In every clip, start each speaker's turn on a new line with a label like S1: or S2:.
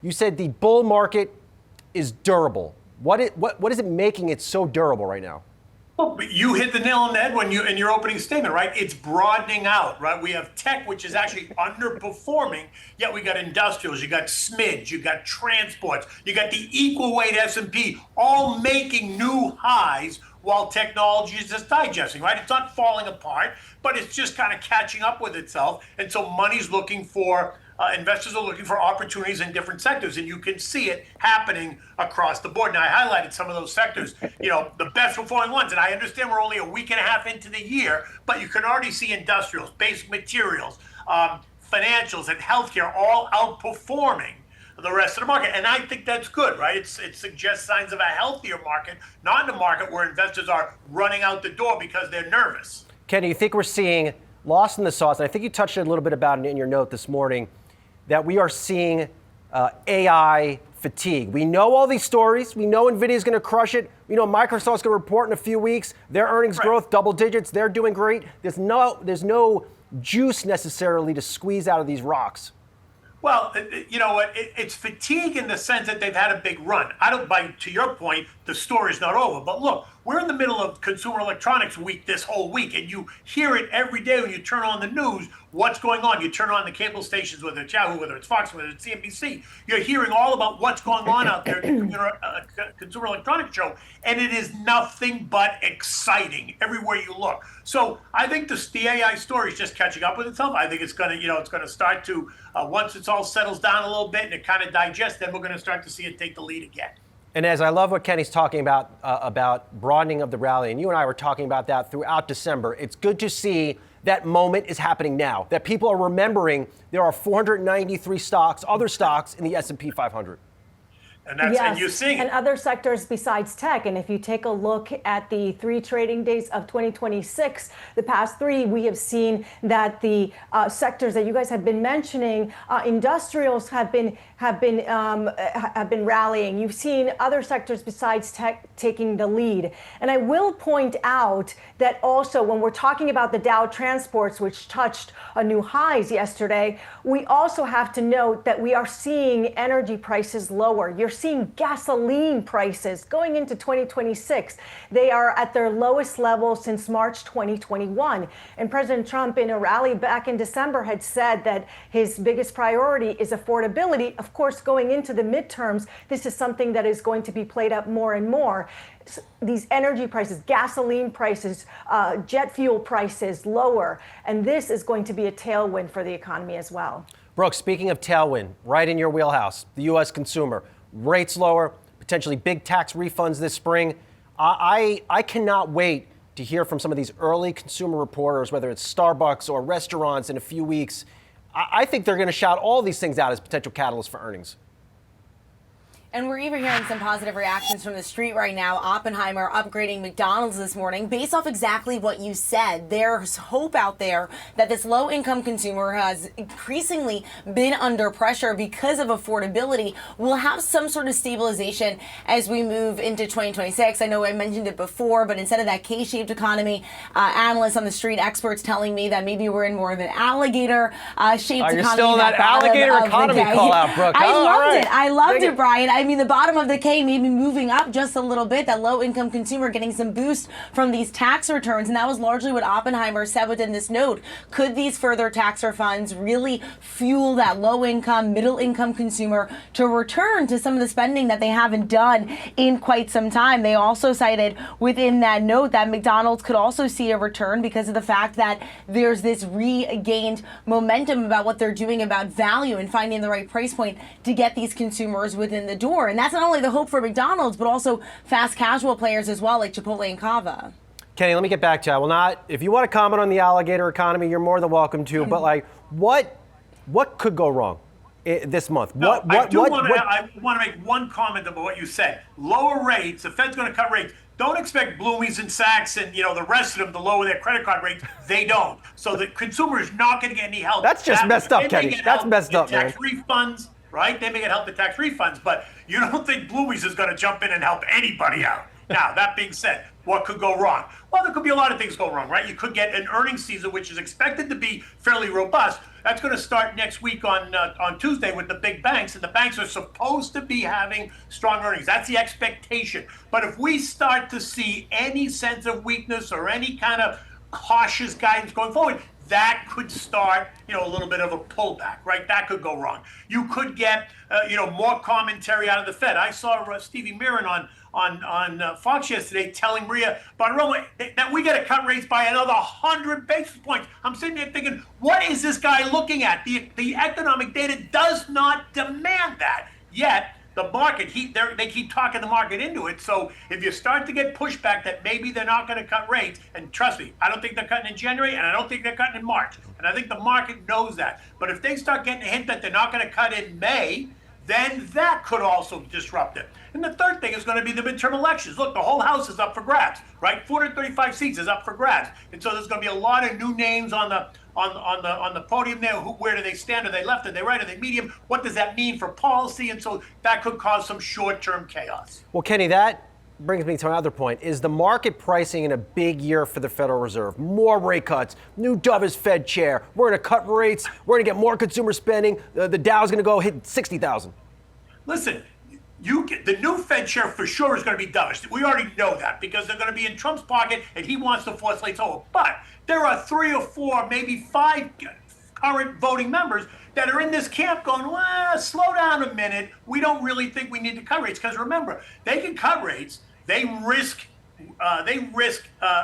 S1: You said the bull market is durable. What is it making it so durable right now?
S2: Well, you hit the nail on the head when in your opening statement, right? It's broadening out, right? We have tech, which is actually underperforming, yet we got industrials, you got SMID, you got transports, you got the equal weight S&P, all making new highs while technology is just digesting, right? It's not falling apart, but it's just kind of catching up with itself. And so money's looking for investors are looking for opportunities in different sectors, and you can see it happening across the board. Now, I highlighted some of those sectors, the best performing ones, and I understand we're only a week and a half into the year, but you can already see industrials, basic materials, financials, and healthcare all outperforming the rest of the market. And I think that's good, right? It suggests signs of a healthier market, not in a market where investors are running out the door because they're nervous.
S1: Kenny, you think we're seeing lost in the sauce? And I think you touched a little bit about it in your note this morning, that we are seeing AI fatigue. We know all these stories. We know NVIDIA is going to crush it. We know Microsoft's going to report in a few weeks. Their earnings growth, double digits. They're doing great. There's no juice necessarily to squeeze out of these rocks.
S2: Well, you know what? It's fatigue in the sense that they've had a big run. To your point, the story's not over. But look, we're in the middle of Consumer Electronics Week this whole week, and you hear it every day when you turn on the news. What's going on? You turn on the cable stations, whether it's Yahoo, whether it's Fox, whether it's CNBC. You're hearing all about what's going on out there in the Consumer Electronics Show, and it is nothing but exciting everywhere you look. So I think the AI story is just catching up with itself. I think it's going to start to once it's all settles down a little bit and it kind of digests, then we're going to start to see it take the lead again.
S1: And as I love what Kenny's talking about broadening of the rally, and you and I were talking about that throughout December. It's good to see that moment is happening now, that people are remembering there are 493 stocks, other stocks in the S&P 500.
S2: And you're seeing it.
S3: And other sectors besides tech. And if you take a look at the 3 trading days of 2026, the past 3, we have seen that the sectors that you guys have been mentioning, industrials have been rallying. You've seen other sectors besides tech taking the lead. And I will point out that also when we're talking about the Dow Transports, which touched a new highs yesterday, we also have to note that we are seeing energy prices lower. You're seeing gasoline prices going into 2026. They are at their lowest level since March 2021. And President Trump, in a rally back in December, had said that his biggest priority is affordability. Of course, going into the midterms, this is something that is going to be played up more and more. These energy prices, gasoline prices, jet fuel prices lower, and this is going to be a tailwind for the economy as well.
S1: Brooke, speaking of tailwind, right in your wheelhouse, the U.S. consumer, rates lower, potentially big tax refunds this spring. I cannot wait to hear from some of these early consumer reporters, whether it's Starbucks or restaurants in a few weeks. I think they're going to shout all these things out as potential catalysts for earnings.
S4: And we're even hearing some positive reactions from the street right now. Oppenheimer upgrading McDonald's this morning based off exactly what you said. There's hope out there that this low-income consumer has increasingly been under pressure because of affordability. Will have some sort of stabilization as we move into 2026. I know I mentioned it before, but instead of that K-shaped economy, analysts on the street, experts telling me that maybe we're in more of an alligator-shaped economy.
S1: You're still in that alligator economy call out, Brooke.
S4: I loved it, Brian. I mean, the bottom of the K maybe moving up just a little bit, that low-income consumer getting some boost from these tax returns, and that was largely what Oppenheimer said within this note. Could these further tax refunds really fuel that low-income, middle-income consumer to return to some of the spending that they haven't done in quite some time? They also cited within that note that McDonald's could also see a return because of the fact that there's this regained momentum about what they're doing about value and finding the right price point to get these consumers within the door. And that's not only the hope for McDonald's, but also fast casual players as well, like Chipotle and Cava.
S1: Kenny, let me get back to you. I will not, if you want to comment on the alligator economy, you're more than welcome to. But like, what could go wrong this month?
S2: I want to make one comment about what you said. Lower rates, the Fed's going to cut rates. Don't expect Bloomies and Saks and the rest of them to lower their credit card rates. They don't. So the consumer is not going to get any help.
S1: That's just messed up, Kenny. That's messed up, man.
S2: Tax refunds. Right? They may get help with tax refunds, but you don't think Bloomies is going to jump in and help anybody out. Now, that being said, what could go wrong? Well, there could be a lot of things go wrong, right? You could get an earnings season, which is expected to be fairly robust. That's going to start next week on Tuesday with the big banks, and the banks are supposed to be having strong earnings. That's the expectation. But if we start to see any sense of weakness or any kind of cautious guidance going forward, that could start, a little bit of a pullback, right? That could go wrong. You could get, more commentary out of the Fed. I saw Stevie Mirren on Fox yesterday telling Maria Bartiromo that we got to cut rates by another 100 basis points. I'm sitting there thinking, what is this guy looking at? The economic data does not demand that. Yet, the market, they keep talking the market into it. So if you start to get pushback that maybe they're not going to cut rates, and trust me, I don't think they're cutting in January, and I don't think they're cutting in March. And I think the market knows that. But if they start getting a hint that they're not going to cut in May, then that could also disrupt it. And the third thing is going to be the midterm elections. Look, the whole House is up for grabs, right? 435 seats is up for grabs. And so there's going to be a lot of new names on the podium there. Where do they stand? Are they left? Are they right? Are they medium? What does that mean for policy? And so that could cause some short-term chaos.
S1: Well, Kenny, that brings me to another point. Is the market pricing in a big year for the Federal Reserve? More rate cuts, new Dove as Fed chair. We're going to cut rates. We're going to get more consumer spending. The Dow's going to go hit 60,000.
S2: Listen, the new Fed chair for sure is going to be dovish. We already know that because they're going to be in Trump's pocket and he wants to force rates over. But there are 3 or 4, maybe 5 current voting members that are in this camp going, well, slow down a minute. We don't really think we need to cut rates. Because remember, they can cut rates. They risk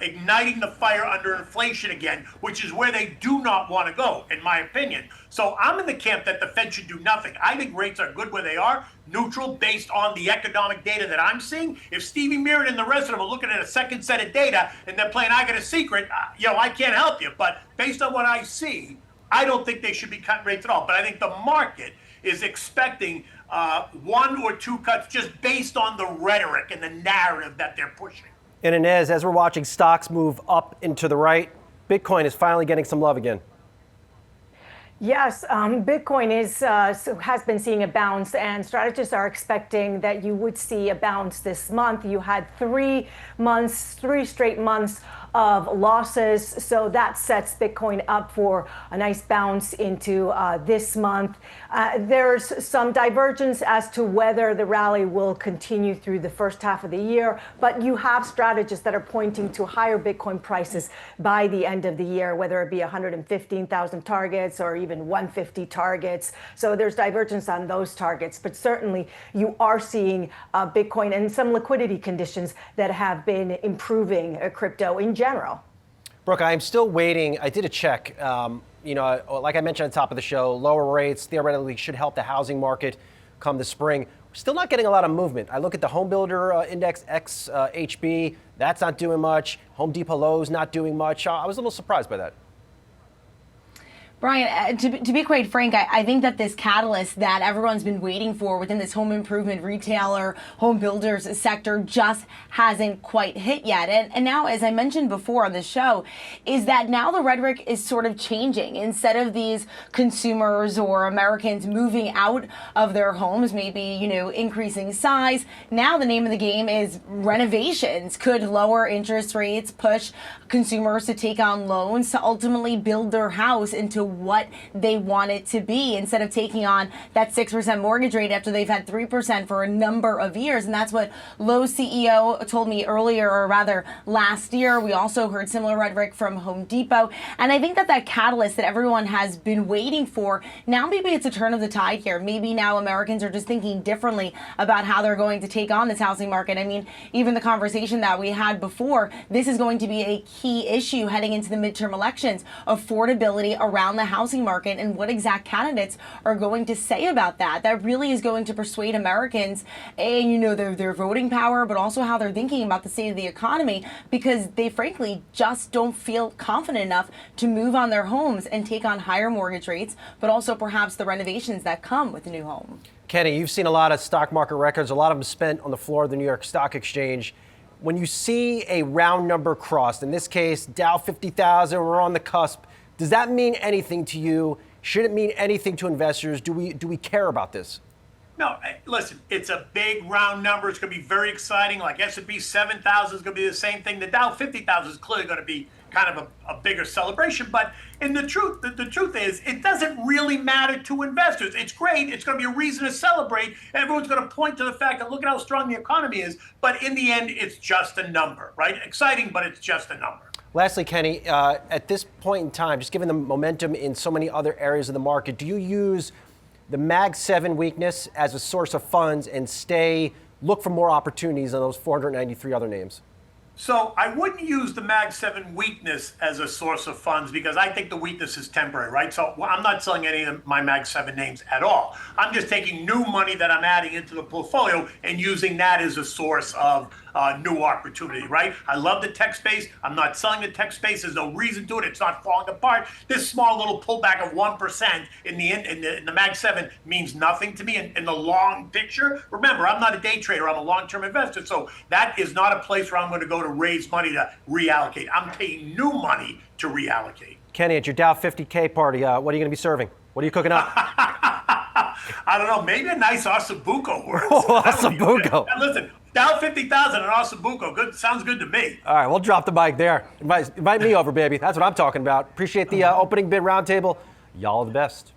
S2: igniting the fire under inflation again, which is where they do not want to go, in my opinion. So I'm in the camp that the Fed should do nothing. I think rates are good where they are, neutral based on the economic data that I'm seeing. If Stevie Mirren and the rest of them are looking at a second set of data and they're playing I Got a Secret, I can't help you. But based on what I see, I don't think they should be cutting rates at all. But I think the market is expecting 1 or 2 cuts just based on the rhetoric and the narrative that they're pushing.
S1: And Inez, as we're watching stocks move up and to the right, Bitcoin is finally getting some love again.
S3: Yes, Bitcoin has been seeing a bounce, and strategists are expecting that you would see a bounce this month. You had 3 straight months of losses, so that sets Bitcoin up for a nice bounce into this month. There's some divergence as to whether the rally will continue through the first half of the year, but you have strategists that are pointing to higher Bitcoin prices by the end of the year, whether it be 115,000 targets or even 150 targets. So there's divergence on those targets, but certainly you are seeing Bitcoin and some liquidity conditions that have been improving crypto in general.
S1: Brooke, I'm still waiting. I did a check. Like I mentioned at the top of the show, lower rates theoretically should help the housing market come the spring. We're still not getting a lot of movement. I look at the home builder index XHB. That's not doing much. Home Depot Lowe's not doing much. I was a little surprised by that.
S4: Brian, to be quite frank, I think that this catalyst that everyone's been waiting for within this home improvement retailer, home builders sector just hasn't quite hit yet. And now, as I mentioned before on the show, is that now the rhetoric is sort of changing. Instead of these consumers or Americans moving out of their homes, maybe, increasing size, now the name of the game is renovations. Could lower interest rates push consumers to take on loans to ultimately build their house into what they want it to be instead of taking on that 6% mortgage rate after they've had 3% for a number of years. And that's what Lowe's CEO told me earlier, or rather last year. We also heard similar rhetoric from Home Depot. And I think that catalyst that everyone has been waiting for, now maybe it's a turn of the tide here. Maybe now Americans are just thinking differently about how they're going to take on this housing market. I mean, even the conversation that we had before, this is going to be a key issue heading into the midterm elections, affordability around the housing market and what exact candidates are going to say about that. That really is going to persuade Americans and, their voting power, but also how they're thinking about the state of the economy, because they frankly just don't feel confident enough to move on their homes and take on higher mortgage rates, but also perhaps the renovations that come with a new home.
S1: Kenny, you've seen a lot of stock market records, a lot of them spent on the floor of the New York Stock Exchange. When you see a round number crossed, in this case, Dow 50,000, we're on the cusp, does that mean anything to you? Should it mean anything to investors? Do we care about this?
S2: No, listen, it's a big round number. It's going to be very exciting. Like S&P 7,000 is going to be the same thing. The Dow 50,000 is clearly going to be kind of a bigger celebration. But in the truth is, it doesn't really matter to investors. It's great. It's going to be a reason to celebrate. Everyone's going to point to the fact that look at how strong the economy is. But in the end, it's just a number, right? Exciting, but it's just a number.
S1: Lastly, Kenny, at this point in time, just given the momentum in so many other areas of the market, do you use the Mag 7 weakness as a source of funds and look for more opportunities on those 493 other names?
S2: So I wouldn't use the Mag 7 weakness as a source of funds because I think the weakness is temporary, right? So I'm not selling any of my Mag 7 names at all. I'm just taking new money that I'm adding into the portfolio and using that as a source of new opportunity, right? I love the tech space. I'm not selling the tech space. There's no reason to it. It's not falling apart. This small little pullback of 1% in the Mag 7 means nothing to me in the long picture. Remember, I'm not a day trader. I'm a long-term investor. So that is not a place where I'm going to go to raise money to reallocate. I'm taking new money to reallocate.
S1: Kenny, at your Dow 50K party, what are you going to be serving? What are you cooking up?
S2: I don't know. Maybe a nice ossobuco works.
S1: Oh, ossobuco.
S2: Listen, Dow 50,000 and ossobuco. Good. Sounds good to me.
S1: All right, we'll drop the mic there. Invite me over, baby. That's what I'm talking about. Appreciate the opening bid roundtable. Y'all are the best.